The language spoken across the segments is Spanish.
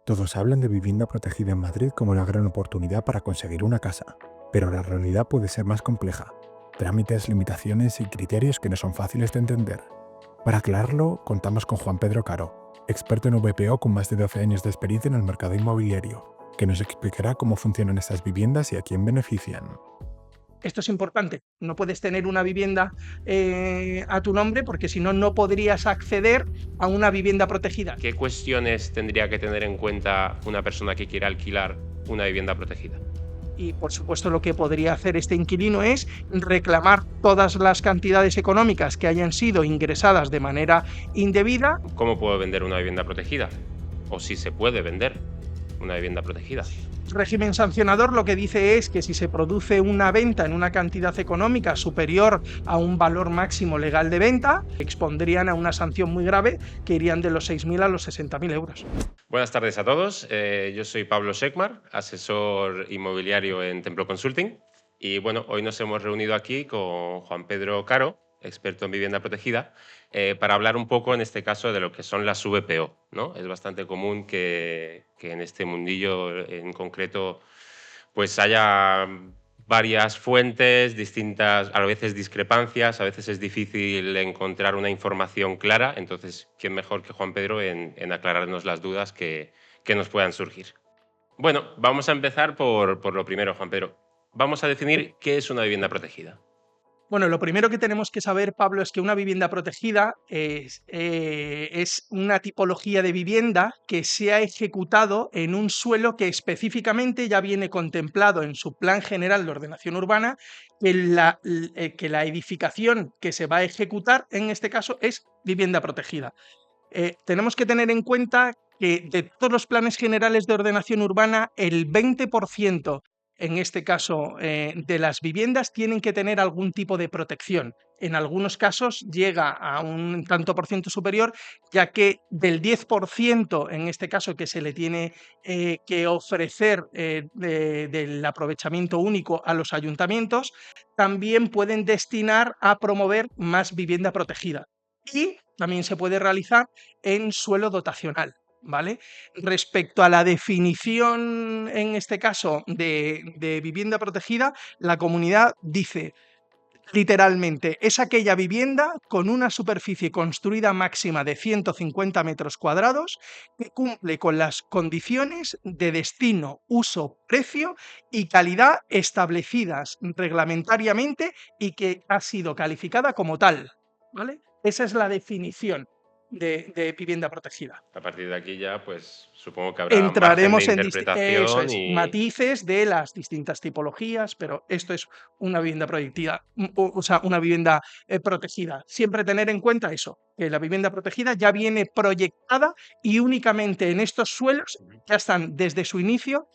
Todos hablan de vivienda protegida en Madrid como una gran oportunidad para conseguir una casa, pero la realidad puede ser más compleja. Trámites, limitaciones y criterios que no son fáciles de entender. Para aclararlo, contamos con Juan Pedro Caro, experto en VPO con más de 12 años de experiencia en el mercado inmobiliario, que nos explicará cómo funcionan estas viviendas y a quién benefician. Esto es importante, no puedes tener una vivienda a tu nombre porque si no, no podrías acceder a una vivienda protegida. ¿Qué cuestiones tendría que tener en cuenta una persona que quiera alquilar una vivienda protegida? Y por supuesto lo que podría hacer este inquilino es reclamar todas las cantidades económicas que hayan sido ingresadas de manera indebida. ¿Cómo puedo vender una vivienda protegida? ¿O si se puede vender una vivienda protegida? El régimen sancionador lo que dice es que si se produce una venta en una cantidad económica superior a un valor máximo legal de venta, expondrían a una sanción muy grave que irían de los 6.000 a los 60.000 euros. Buenas tardes a todos. Yo soy Pablo Sekmar, asesor inmobiliario en Templo Consulting. Y bueno, hoy nos hemos reunido aquí con Juan Pedro Caro, experto en vivienda protegida, para hablar un poco en este caso de lo que son las VPO, ¿no? Es bastante común que en este mundillo en concreto pues haya varias fuentes, distintas, a veces discrepancias, a veces es difícil encontrar una información clara, entonces, ¿quién mejor que Juan Pedro en aclararnos las dudas que nos puedan surgir? Bueno, vamos a empezar por lo primero, Juan Pedro. Vamos a definir qué es una vivienda protegida. Bueno, lo primero que tenemos que saber, Pablo, es que una vivienda protegida es una tipología de vivienda que se ha ejecutado en un suelo que específicamente ya viene contemplado en su Plan General de Ordenación Urbana, que la edificación que se va a ejecutar, en este caso, es vivienda protegida. Tenemos que tener en cuenta que de todos los planes generales de ordenación urbana, el 20%, en este caso, de las viviendas tienen que tener algún tipo de protección. En algunos casos llega a un tanto por ciento superior, ya que del 10%, en este caso, que se le tiene que ofrecer del aprovechamiento único a los ayuntamientos, también pueden destinar a promover más vivienda protegida. Y también se puede realizar en suelo dotacional, ¿vale? Respecto a la definición, en este caso, de vivienda protegida, la comunidad dice literalmente, es aquella vivienda con una superficie construida máxima de 150 metros cuadrados que cumple con las condiciones de destino, uso, precio y calidad establecidas reglamentariamente y que ha sido calificada como tal, ¿vale? Esa es la definición de vivienda protegida. A partir de aquí ya, pues supongo que habrá margen de Entraremos en eso interpretación es, y... matices de las distintas tipologías, pero esto es una vivienda proyectiva, o sea, una vivienda protegida. Siempre tener en cuenta eso, que la vivienda protegida ya viene proyectada y únicamente en estos suelos ya están desde su inicio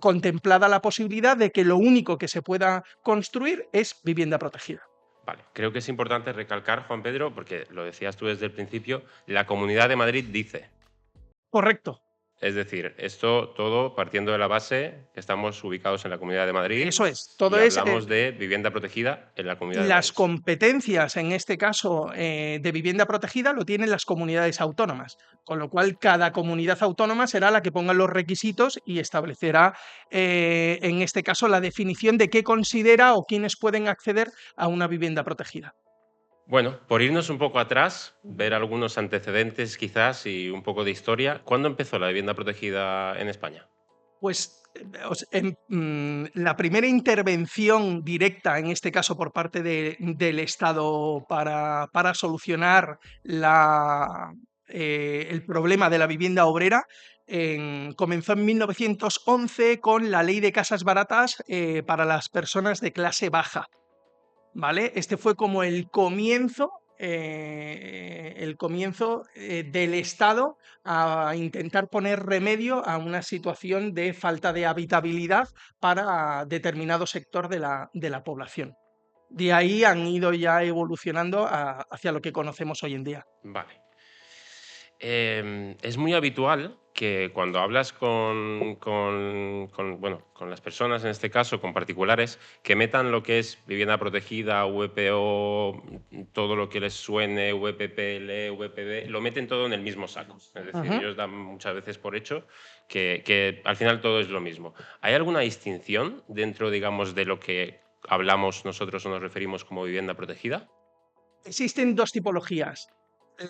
contemplada la posibilidad de que lo único que se pueda construir es vivienda protegida. Vale, creo que es importante recalcar, Juan Pedro, porque lo decías tú desde el principio, la Comunidad de Madrid dice. Correcto. Es decir, esto todo partiendo de la base que estamos ubicados en la Comunidad de Madrid Eso es, y todo es hablamos de vivienda protegida en la Comunidad de las Madrid. competencias, en este caso, de vivienda protegida, lo tienen las comunidades autónomas, con lo cual cada comunidad autónoma será la que ponga los requisitos y establecerá, en este caso, la definición de qué considera o quiénes pueden acceder a una vivienda protegida. Bueno, por irnos un poco atrás, ver algunos antecedentes quizás y un poco de historia, ¿cuándo empezó la vivienda protegida en España? Pues la primera intervención directa, en este caso por parte del Estado, para solucionar el problema de la vivienda obrera, comenzó en 1911 con la ley de casas baratas para las personas de clase baja. ¿Vale? Este fue como el comienzo del Estado a intentar poner remedio a una situación de falta de habitabilidad para determinado sector de la población. De ahí han ido ya evolucionando hacia lo que conocemos hoy en día. Vale. Es muy habitual que cuando hablas con las personas, en este caso, con particulares, que metan lo que es vivienda protegida, VPO, todo lo que les suene, VPPL, VPB, lo meten todo en el mismo saco. Es decir, Ujú. ellos dan muchas veces por hecho que al final todo es lo mismo. ¿Hay alguna distinción dentro, digamos, de lo que hablamos nosotros o nos referimos como vivienda protegida? Existen dos tipologías: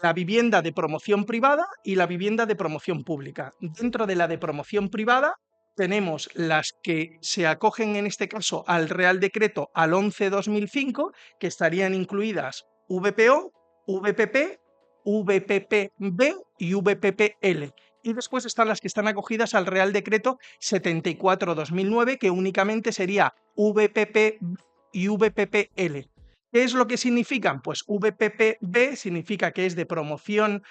la vivienda de promoción privada y la vivienda de promoción pública. Dentro de la de promoción privada tenemos las que se acogen en este caso al Real Decreto al 11/2005, que estarían incluidas VPO, VPP, VPPB y VPPL. Y después están las que están acogidas al Real Decreto 74/2009, que únicamente sería VPP y VPPL. ¿Qué es lo que significan? Pues VPPB significa que es de promoción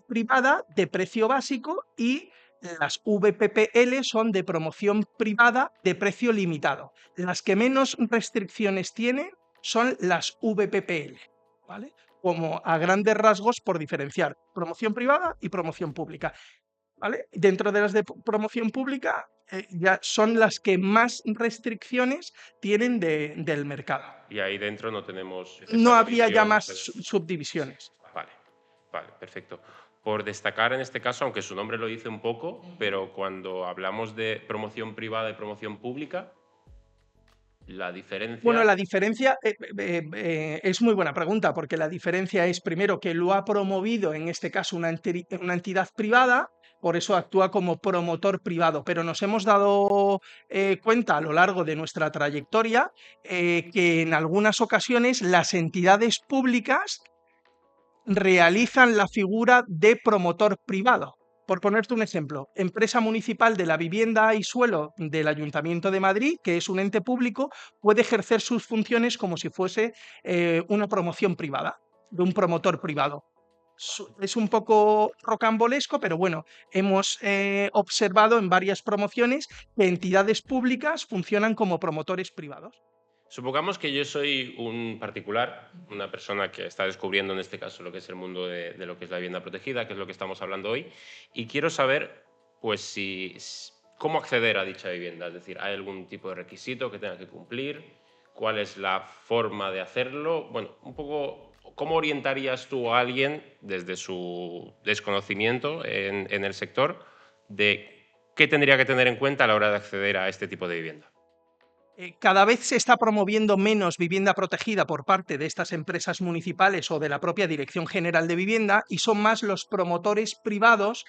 privada de precio básico, y las VPPL son de promoción privada de precio limitado. Las que menos restricciones tienen son las VPPL, ¿vale? Como a grandes rasgos, por diferenciar promoción privada y promoción pública, ¿vale? Dentro de las de promoción pública ya son las que más restricciones tienen del mercado. Y ahí dentro no tenemos No esa habría ya división. más subdivisiones. Vale, vale, perfecto. Por destacar en este caso, aunque su nombre lo dice un poco, pero cuando hablamos de promoción privada y promoción pública, la Bueno, diferencia. la diferencia es muy buena pregunta, porque la diferencia es, primero, que lo ha promovido, en este caso, una entidad privada, por eso actúa como promotor privado, pero nos hemos dado cuenta a lo largo de nuestra trayectoria que en algunas ocasiones las entidades públicas realizan la figura de promotor privado. Por ponerte un ejemplo, Empresa Municipal de la Vivienda y Suelo del Ayuntamiento de Madrid, que es un ente público, puede ejercer sus funciones como si fuese una promoción privada, de un promotor privado. Es un poco rocambolesco, pero bueno, hemos observado en varias promociones que entidades públicas funcionan como promotores privados. Supongamos que yo soy un particular, una persona que está descubriendo en este caso lo que es el mundo de lo que es la vivienda protegida, que es lo que estamos hablando hoy, y quiero saber, pues, cómo acceder a dicha vivienda. Es decir, ¿hay algún tipo de requisito que tenga que cumplir? ¿Cuál es la forma de hacerlo? Bueno, un poco, ¿cómo orientarías tú a alguien desde su desconocimiento en el sector de qué tendría que tener en cuenta a la hora de acceder a este tipo de vivienda? Cada vez se está promoviendo menos vivienda protegida por parte de estas empresas municipales o de la propia Dirección General de Vivienda, y son más los promotores privados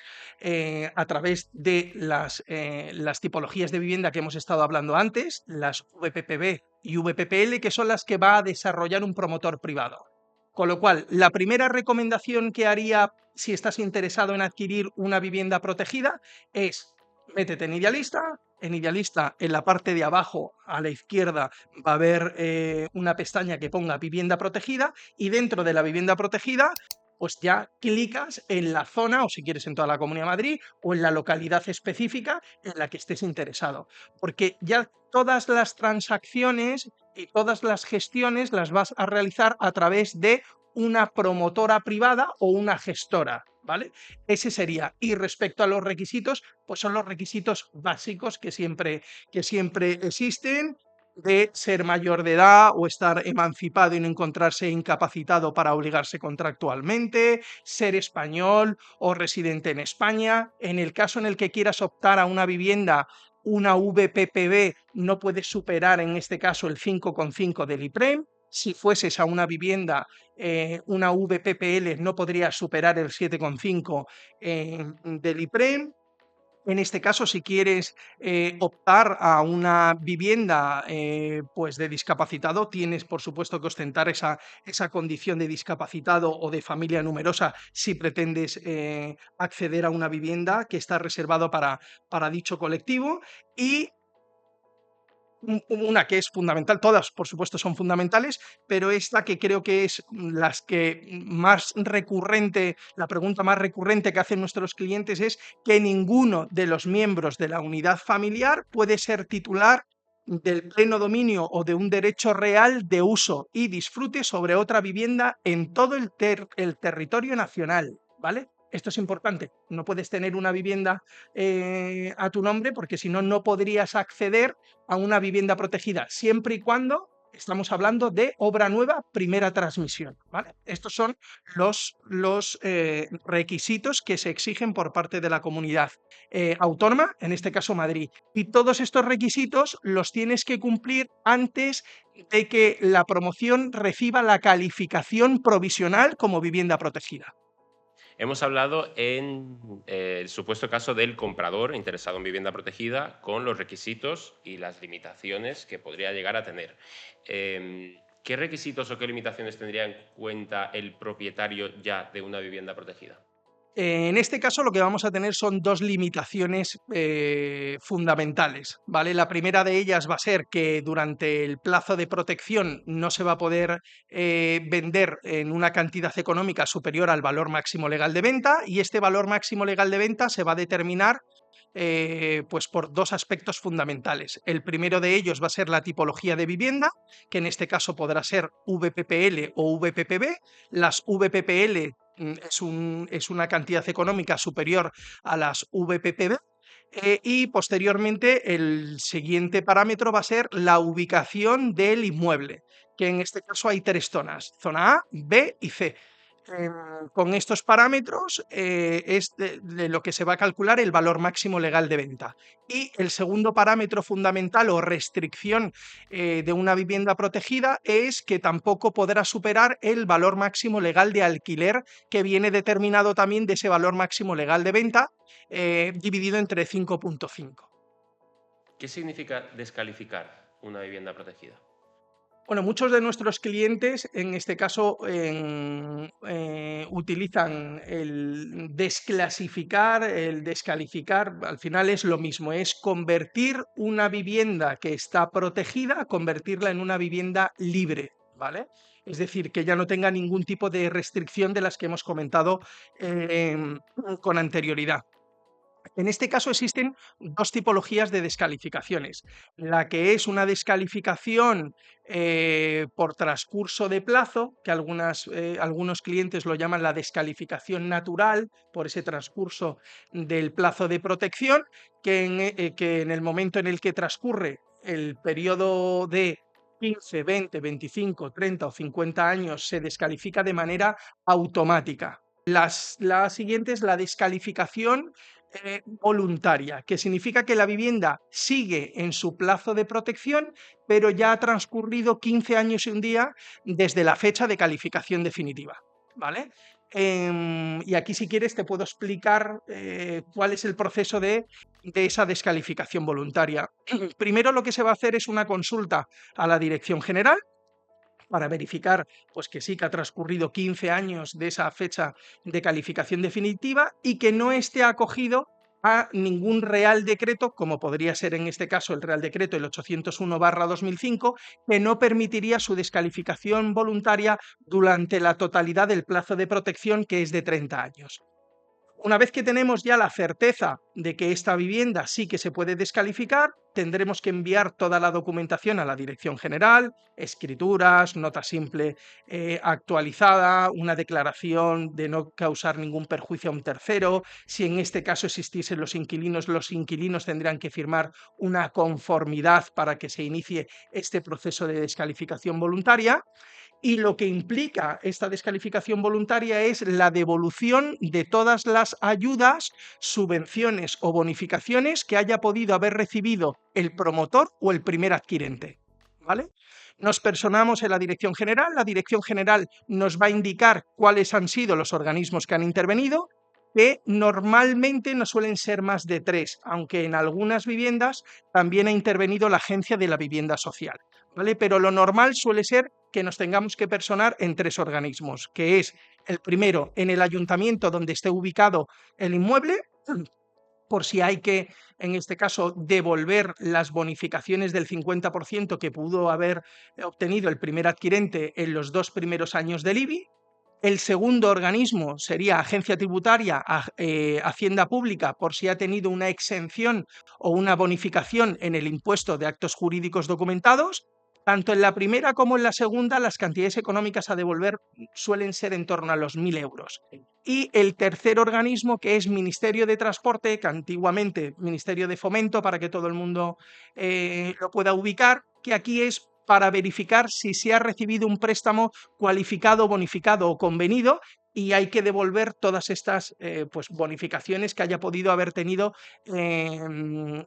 a través de las tipologías de vivienda que hemos estado hablando antes, las VPPB y VPPL, que son las que va a desarrollar un promotor privado. Con lo cual, la primera recomendación que haría si estás interesado en adquirir una vivienda protegida es: métete en Idealista. En Idealista, en la parte de abajo a la izquierda, va a haber una pestaña que ponga vivienda protegida, y dentro de la vivienda protegida, pues ya clicas en la zona, o si quieres en toda la Comunidad de Madrid, o en la localidad específica en la que estés interesado. Porque ya todas las transacciones y todas las gestiones las vas a realizar a través de una promotora privada o una gestora, ¿vale? Ese sería. Y respecto a los requisitos, pues son los requisitos básicos que siempre existen: de ser mayor de edad o estar emancipado y no encontrarse incapacitado para obligarse contractualmente, ser español o residente en España. En el caso en el que quieras optar a una vivienda, una VPPB no puedes superar, en este caso, el 5,5 del IPREM. Si fueses a una vivienda, una VPPL, no podrías superar el 7,5 del IPREM. En este caso, si quieres optar a una vivienda pues de discapacitado, tienes por supuesto que ostentar esa condición de discapacitado o de familia numerosa si pretendes acceder a una vivienda que está reservado para dicho colectivo. Y una que es fundamental, todas por supuesto son fundamentales, pero esta que creo que es las que más recurrente, la pregunta más recurrente que hacen nuestros clientes es que ninguno de los miembros de la unidad familiar puede ser titular del pleno dominio o de un derecho real de uso y disfrute sobre otra vivienda en todo el territorio nacional, ¿vale? Esto es importante, no puedes tener una vivienda a tu nombre porque si no, no podrías acceder a una vivienda protegida, siempre y cuando estamos hablando de obra nueva, primera transmisión, ¿vale? Estos son los requisitos que se exigen por parte de la comunidad autónoma, en este caso Madrid. Y todos estos requisitos los tienes que cumplir antes de que la promoción reciba la calificación provisional como vivienda protegida. Hemos hablado en el supuesto caso del comprador interesado en vivienda protegida con los requisitos y las limitaciones que podría llegar a tener. ¿Qué requisitos o qué limitaciones tendría en cuenta el propietario ya de una vivienda protegida? En este caso lo que vamos a tener son dos limitaciones fundamentales, ¿vale? La primera de ellas va a ser que durante el plazo de protección no se va a poder vender en una cantidad económica superior al valor máximo legal de venta, y este valor máximo legal de venta se va a determinar pues por dos aspectos fundamentales. El primero de ellos va a ser la tipología de vivienda, que en este caso podrá ser VPPL o VPPB. Las VPPL es una cantidad económica superior a las VPPB. Y posteriormente el siguiente parámetro va a ser la ubicación del inmueble, que en este caso hay tres zonas: zona A, B y C. Con estos parámetros es de lo que se va a calcular el valor máximo legal de venta. Y el segundo parámetro fundamental o restricción de una vivienda protegida es que tampoco podrá superar el valor máximo legal de alquiler, que viene determinado también de ese valor máximo legal de venta, dividido entre 5,5. ¿Qué significa descalificar una vivienda protegida? Bueno, muchos de nuestros clientes en este caso utilizan el desclasificar, el descalificar, al final es lo mismo, es convertir una vivienda que está protegida, convertirla en una vivienda libre, ¿vale? Es decir, que ya no tenga ningún tipo de restricción de las que hemos comentado con anterioridad. En este caso existen dos tipologías de descalificaciones. La que es una descalificación por transcurso de plazo, que algunos clientes lo llaman la descalificación natural, por ese transcurso del plazo de protección, que en el momento en el que transcurre el periodo de 15, 20, 25, 30 o 50 años se descalifica de manera automática. La siguiente es la descalificación voluntaria, que significa que la vivienda sigue en su plazo de protección, pero ya ha transcurrido 15 años y un día desde la fecha de calificación definitiva, ¿vale? Y aquí, si quieres, te puedo explicar cuál es el proceso de esa descalificación voluntaria. Primero, lo que se va a hacer es una consulta a la Dirección General para verificar pues, que sí que ha transcurrido 15 años de esa fecha de calificación definitiva y que no esté acogido a ningún real decreto, como podría ser en este caso el Real Decreto el 801/2005, que no permitiría su descalificación voluntaria durante la totalidad del plazo de protección, que es de 30 años. Una vez que tenemos ya la certeza de que esta vivienda sí que se puede descalificar, tendremos que enviar toda la documentación a la Dirección General: escrituras, nota simple actualizada, una declaración de no causar ningún perjuicio a un tercero. Si en este caso existiesen los inquilinos tendrían que firmar una conformidad para que se inicie este proceso de descalificación voluntaria. Y lo que implica esta descalificación voluntaria es la devolución de todas las ayudas, subvenciones o bonificaciones que haya podido haber recibido el promotor o el primer adquirente, ¿vale? Nos personamos en la Dirección General. La Dirección General nos va a indicar cuáles han sido los organismos que han intervenido, que normalmente no suelen ser más de 3, aunque en algunas viviendas también ha intervenido la Agencia de la Vivienda Social, ¿vale? Pero lo normal suele ser que nos tengamos que personar en 3 organismos, que es el primero en el ayuntamiento donde esté ubicado el inmueble, por si hay que, en este caso, devolver las bonificaciones del 50% que pudo haber obtenido el primer adquirente en los 2 primeros años del IBI. El segundo organismo sería Agencia Tributaria, Hacienda Pública, por si ha tenido una exención o una bonificación en el impuesto de actos jurídicos documentados. Tanto en la primera como en la segunda, las cantidades económicas a devolver suelen ser en torno a los 1.000 euros. Y el tercer organismo, que es Ministerio de Transporte, que antiguamente Ministerio de Fomento, para que todo el mundo lo pueda ubicar, que aquí es para verificar si se ha recibido un préstamo cualificado, bonificado o convenido, y hay que devolver todas estas pues bonificaciones que haya podido haber tenido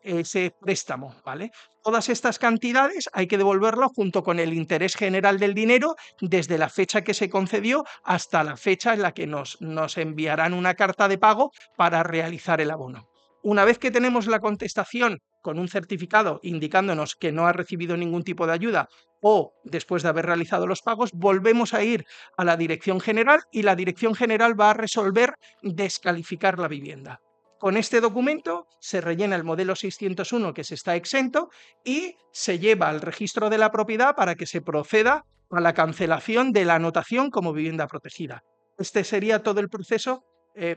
ese préstamo, ¿vale? Todas estas cantidades hay que devolverlo junto con el interés general del dinero desde la fecha que se concedió hasta la fecha en la que nos enviarán una carta de pago para realizar el abono. Una vez que tenemos la contestación con un certificado indicándonos que no ha recibido ningún tipo de ayuda o después de haber realizado los pagos, volvemos a ir a la Dirección General y la Dirección General va a resolver descalificar la vivienda. Con este documento se rellena el modelo 601 que se está exento y se lleva al registro de la propiedad para que se proceda a la cancelación de la anotación como vivienda protegida. Este sería todo el proceso,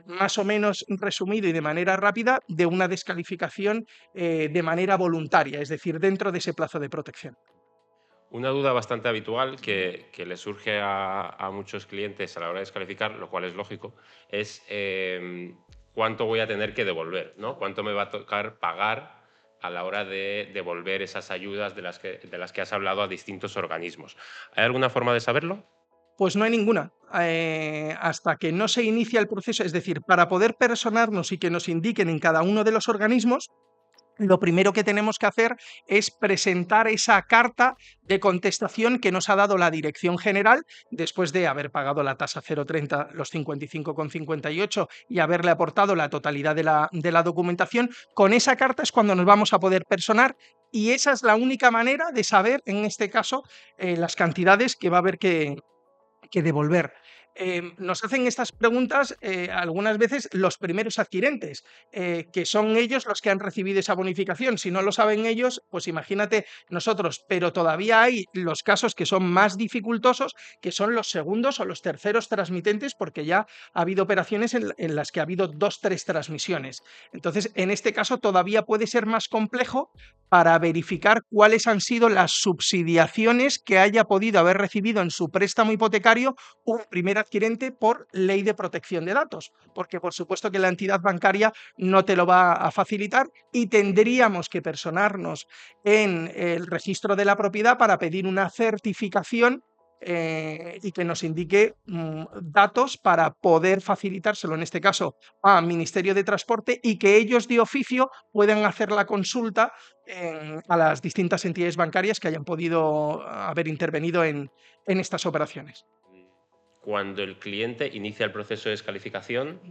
más o menos resumido y de manera rápida, de una descalificación de manera voluntaria, es decir, dentro de ese plazo de protección. Una duda bastante habitual que le surge a muchos clientes a la hora de descalificar, lo cual es lógico, es cuánto voy a tener que devolver, ¿no? Cuánto me va a tocar pagar a la hora de devolver esas ayudas de las que has hablado a distintos organismos. ¿Hay alguna forma de saberlo? Pues no hay ninguna. Hasta que no se inicia el proceso, es decir, para poder personarnos y que nos indiquen en cada uno de los organismos, lo primero que tenemos que hacer es presentar esa carta de contestación que nos ha dado la Dirección General después de haber pagado la tasa 0,30, los 55,58 y haberle aportado la totalidad de la documentación. Con esa carta es cuando nos vamos a poder personar y esa es la única manera de saber, en este caso, las cantidades que va a haber que devolver. Nos hacen estas preguntas algunas veces los primeros adquirentes, que son ellos los que han recibido esa bonificación. Si no lo saben ellos, pues imagínate nosotros, pero todavía hay los casos que son más dificultosos, que son los segundos o los terceros transmitentes, porque ya ha habido operaciones en las que ha habido 2, 3 transmisiones. Entonces, en este caso todavía puede ser más complejo para verificar cuáles han sido las subsidiaciones que haya podido haber recibido en su préstamo hipotecario un primer adquirente por ley de protección de datos, porque por supuesto que la entidad bancaria no te lo va a facilitar y tendríamos que personarnos en el registro de la propiedad para pedir una certificación y que nos indique datos para poder facilitárselo, en este caso, a Ministerio de Transporte y que ellos de oficio puedan hacer la consulta a las distintas entidades bancarias que hayan podido haber intervenido en estas operaciones. Cuando el cliente inicia el proceso de descalificación,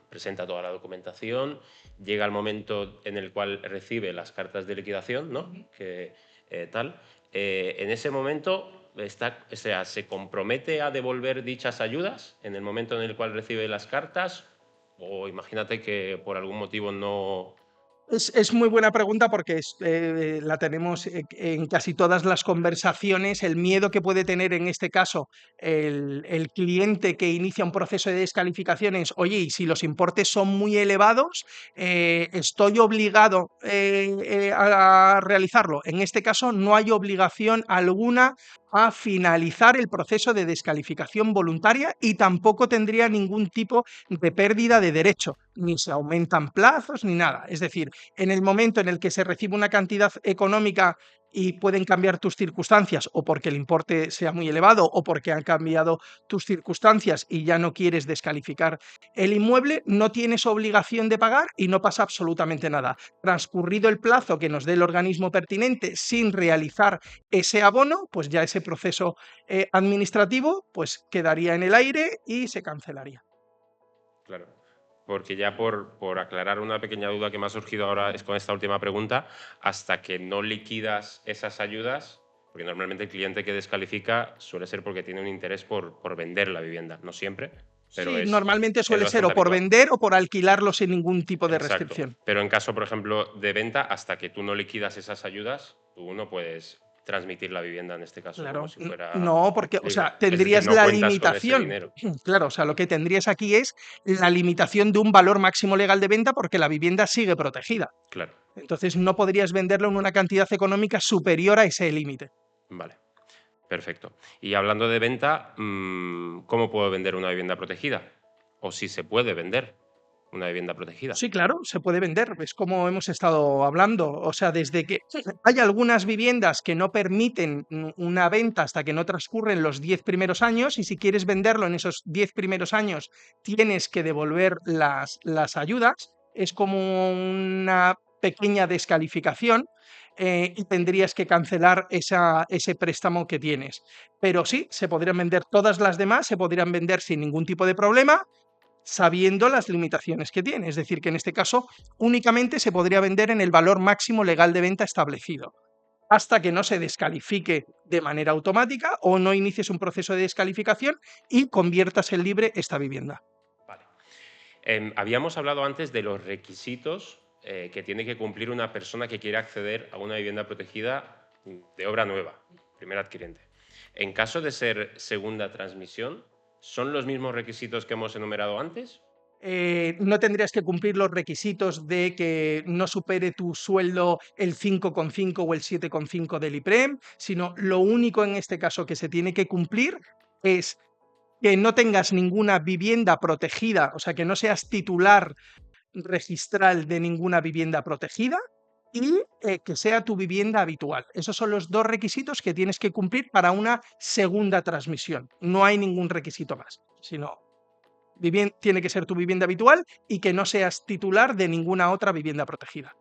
presenta toda la documentación, llega el momento en el cual recibe las cartas de liquidación, ¿no? En ese momento o sea, ¿se compromete a devolver dichas ayudas en el momento en el cual recibe las cartas? O imagínate que por algún motivo no... Es muy buena pregunta porque la tenemos en casi todas las conversaciones. El miedo que puede tener en este caso el cliente que inicia un proceso de descalificación es, oye, y si los importes son muy elevados, ¿estoy obligado a realizarlo? En este caso no hay obligación alguna a finalizar el proceso de descalificación voluntaria y tampoco tendría ningún tipo de pérdida de derecho, ni se aumentan plazos ni nada. Es decir, en el momento en el que se recibe una cantidad económica y pueden cambiar tus circunstancias o porque el importe sea muy elevado o porque han cambiado tus circunstancias y ya no quieres descalificar el inmueble, no tienes obligación de pagar y no pasa absolutamente nada. Transcurrido el plazo que nos dé el organismo pertinente sin realizar ese abono, pues ya ese proceso administrativo pues quedaría en el aire y se cancelaría. Claro. Porque ya por aclarar una pequeña duda que me ha surgido ahora es con esta última pregunta, hasta que no liquidas esas ayudas, porque normalmente el cliente que descalifica suele ser porque tiene un interés por vender la vivienda, no siempre, pero Sí, es, normalmente es suele ser bastante o por habitual. vender o por alquilarlo sin ningún tipo de Exacto. restricción. Pero en caso, por ejemplo, de venta, hasta que tú no liquidas esas ayudas, tú no puedes transmitir la vivienda en este caso, como Claro, si fuera no, porque, o libre. sea, Es decir, tendrías no la cuentas con ese limitación. dinero. Claro, o sea, lo que tendrías aquí es la limitación de un valor máximo legal de venta porque la vivienda sigue protegida. Claro, Entonces no podrías venderlo en una cantidad económica superior a ese límite. vale. Perfecto. Y hablando de venta, ¿cómo puedo vender una vivienda protegida? O si se puede vender una vivienda protegida. Sí, claro, se puede vender, es como hemos estado hablando. O sea, desde que hay algunas viviendas que no permiten una venta hasta que no transcurren los 10 primeros años, y si quieres venderlo en esos 10 primeros años tienes que devolver las ayudas. Es como una pequeña descalificación, y tendrías que cancelar ese préstamo que tienes. Pero sí, se podrían vender todas las demás, se podrían vender sin ningún tipo de problema, sabiendo las limitaciones que tiene. Es decir, que en este caso únicamente se podría vender en el valor máximo legal de venta establecido, hasta que no se descalifique de manera automática o no inicies un proceso de descalificación y conviertas en libre esta vivienda. Vale. Habíamos hablado antes de los requisitos que tiene que cumplir una persona que quiere acceder a una vivienda protegida de obra nueva, primer adquirente. En caso de ser segunda transmisión, ¿son los mismos requisitos que hemos enumerado antes? No tendrías que cumplir los requisitos de que no supere tu sueldo el 5,5 o el 7,5 del IPREM, sino lo único en este caso que se tiene que cumplir es que no tengas ninguna vivienda protegida, o sea, que no seas titular registral de ninguna vivienda protegida, y que sea tu vivienda habitual. Esos son los dos requisitos que tienes que cumplir para una segunda transmisión. No hay ningún requisito más, sino tiene que ser tu vivienda habitual y que no seas titular de ninguna otra vivienda protegida.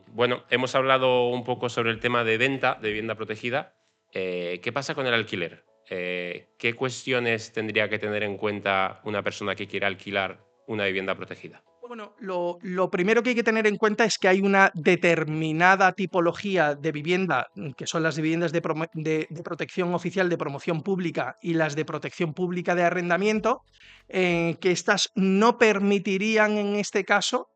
Bueno, hemos hablado un poco sobre el tema de venta de vivienda protegida. ¿Qué pasa con el alquiler? ¿Qué cuestiones tendría que tener en cuenta una persona que quiera alquilar una vivienda protegida? Bueno, lo primero que hay que tener en cuenta es que hay una determinada tipología de vivienda, que son las viviendas de protección oficial de promoción pública y las de protección pública de arrendamiento, que estas no permitirían en este caso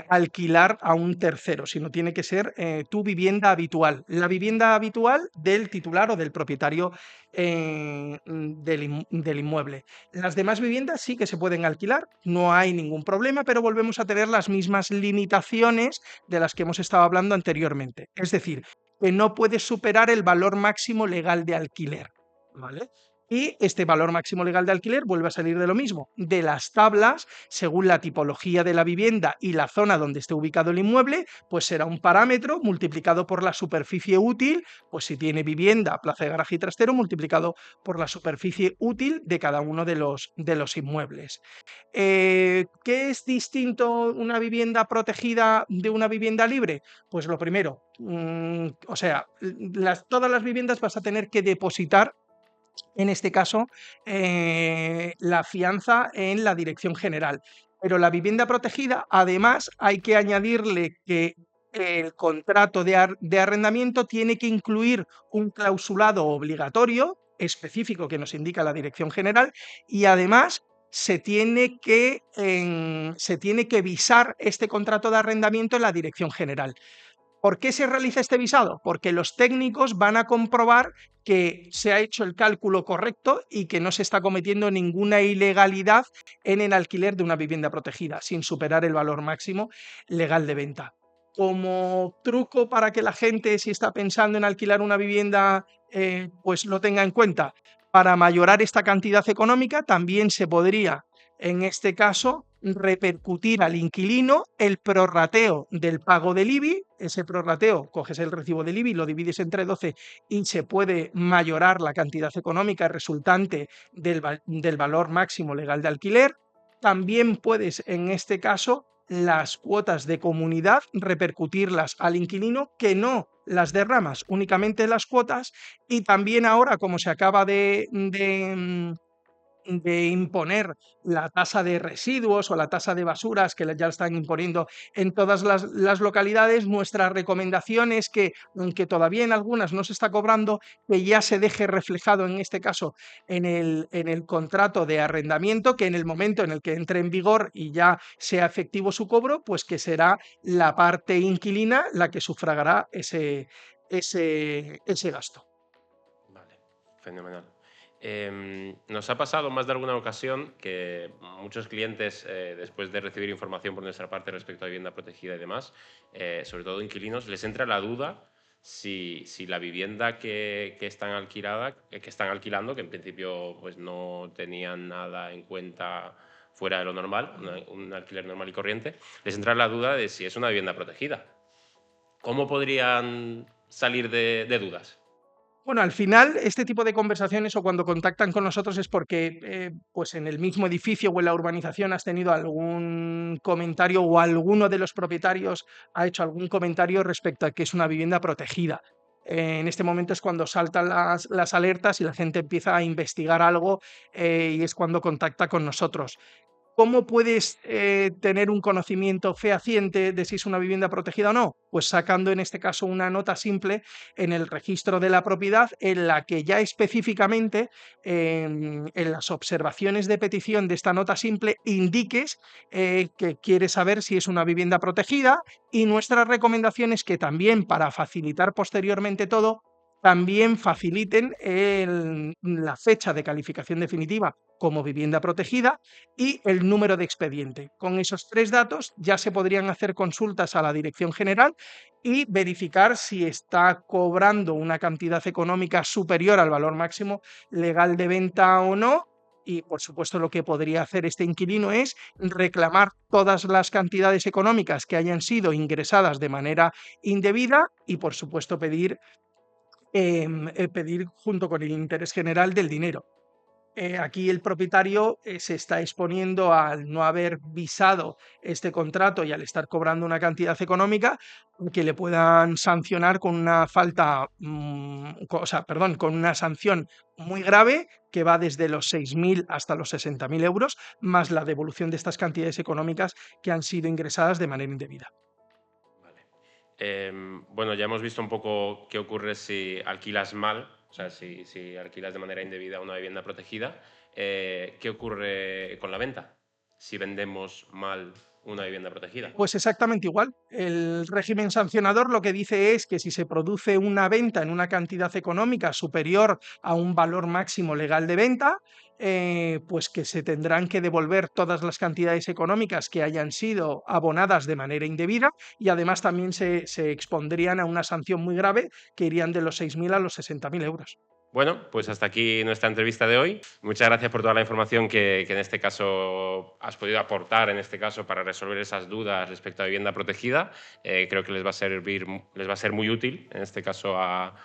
alquilar a un tercero, sino tiene que ser tu vivienda habitual, la vivienda habitual del titular o del propietario del inmueble. Las demás viviendas sí que se pueden alquilar, no hay ningún problema, pero volvemos a tener las mismas limitaciones de las que hemos estado hablando anteriormente. Es decir, que no puedes superar el valor máximo legal de alquiler, ¿vale? Y este valor máximo legal de alquiler vuelve a salir de lo mismo, de las tablas, según la tipología de la vivienda y la zona donde esté ubicado el inmueble, pues será un parámetro multiplicado por la superficie útil, pues si tiene vivienda, plaza de garaje y trastero, multiplicado por la superficie útil de cada uno de los inmuebles. ¿Qué es distinto una vivienda protegida de una vivienda libre? Pues lo primero, o sea, todas las viviendas vas a tener que depositar, en este caso, la fianza en la dirección general. Pero la vivienda protegida, además, hay que añadirle que el contrato de arrendamiento tiene que incluir un clausulado obligatorio específico que nos indica la dirección general, y además se tiene que visar este contrato de arrendamiento en la dirección general. ¿Por qué se realiza este visado? Porque los técnicos van a comprobar que se ha hecho el cálculo correcto y que no se está cometiendo ninguna ilegalidad en el alquiler de una vivienda protegida, sin superar el valor máximo legal de venta. Como truco para que la gente, si está pensando en alquilar una vivienda, pues lo tenga en cuenta, para mayorar esta cantidad económica, también se podría, en este caso, repercutir al inquilino el prorrateo del pago del IBI. Ese prorrateo, coges el recibo del IBI, lo divides entre 12 y se puede mayorar la cantidad económica resultante del valor máximo legal de alquiler. También puedes, en este caso, las cuotas de comunidad repercutirlas al inquilino, que no las derramas, únicamente las cuotas. Y también ahora, como se acaba de imponer la tasa de residuos o la tasa de basuras, que ya la están imponiendo en todas las localidades, nuestra recomendación es que, aunque todavía en algunas no se está cobrando, que ya se deje reflejado en este caso en el contrato de arrendamiento, que en el momento en el que entre en vigor y ya sea efectivo su cobro, pues que será la parte inquilina la que sufragará ese gasto. Vale, fenomenal. Nos ha pasado más de alguna ocasión que muchos clientes, después de recibir información por nuestra parte respecto a vivienda protegida y demás, sobre todo inquilinos, les entra la duda si la vivienda que están que están alquilando, que en principio pues, no tenían nada en cuenta fuera de lo normal, un alquiler normal y corriente, les entra la duda de si es una vivienda protegida. ¿Cómo podrían salir de dudas? Bueno, al final, este tipo de conversaciones o cuando contactan con nosotros es porque pues en el mismo edificio o en la urbanización has tenido algún comentario o alguno de los propietarios ha hecho algún comentario respecto a que es una vivienda protegida. En este momento es cuando saltan las alertas y la gente empieza a investigar algo y es cuando contacta con nosotros. ¿Cómo puedes tener un conocimiento fehaciente de si es una vivienda protegida o no? Pues sacando en este caso una nota simple en el registro de la propiedad en la que ya específicamente en las observaciones de petición de esta nota simple indiques que quieres saber si es una vivienda protegida y nuestra recomendación es que también para facilitar posteriormente todo, también faciliten la fecha de calificación definitiva como vivienda protegida y el número de expediente. Con esos 3 datos ya se podrían hacer consultas a la Dirección General y verificar si está cobrando una cantidad económica superior al valor máximo legal de venta o no. Y, por supuesto, lo que podría hacer este inquilino es reclamar todas las cantidades económicas que hayan sido ingresadas de manera indebida y, por supuesto, pedir junto con el interés general del dinero. Aquí el propietario se está exponiendo al no haber visado este contrato y al estar cobrando una cantidad económica que le puedan sancionar con una falta, o sea, perdón, con una sanción muy grave que va desde los 6.000 hasta los 60.000 euros, más la devolución de estas cantidades económicas que han sido ingresadas de manera indebida. Vale. Bueno, ya hemos visto un poco qué ocurre si alquilas mal, o sea, si alquilas de manera indebida una vivienda protegida. ¿Qué ocurre con la venta si vendemos mal una vivienda protegida? Pues exactamente igual. El régimen sancionador lo que dice es que si se produce una venta en una cantidad económica superior a un valor máximo legal de venta, pues que se tendrán que devolver todas las cantidades económicas que hayan sido abonadas de manera indebida y además también se expondrían a una sanción muy grave que irían de los 6.000 a los 60.000 euros. Bueno, pues hasta aquí nuestra entrevista de hoy. Muchas gracias por toda la información que en este caso has podido aportar, en este caso, para resolver esas dudas respecto a vivienda protegida. Creo que les va a servir, les va a ser muy útil, en este caso, a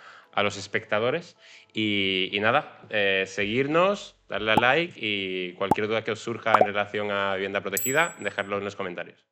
los espectadores. Y nada, seguirnos, darle a like y cualquier duda que os surja en relación a vivienda protegida, dejadlo en los comentarios.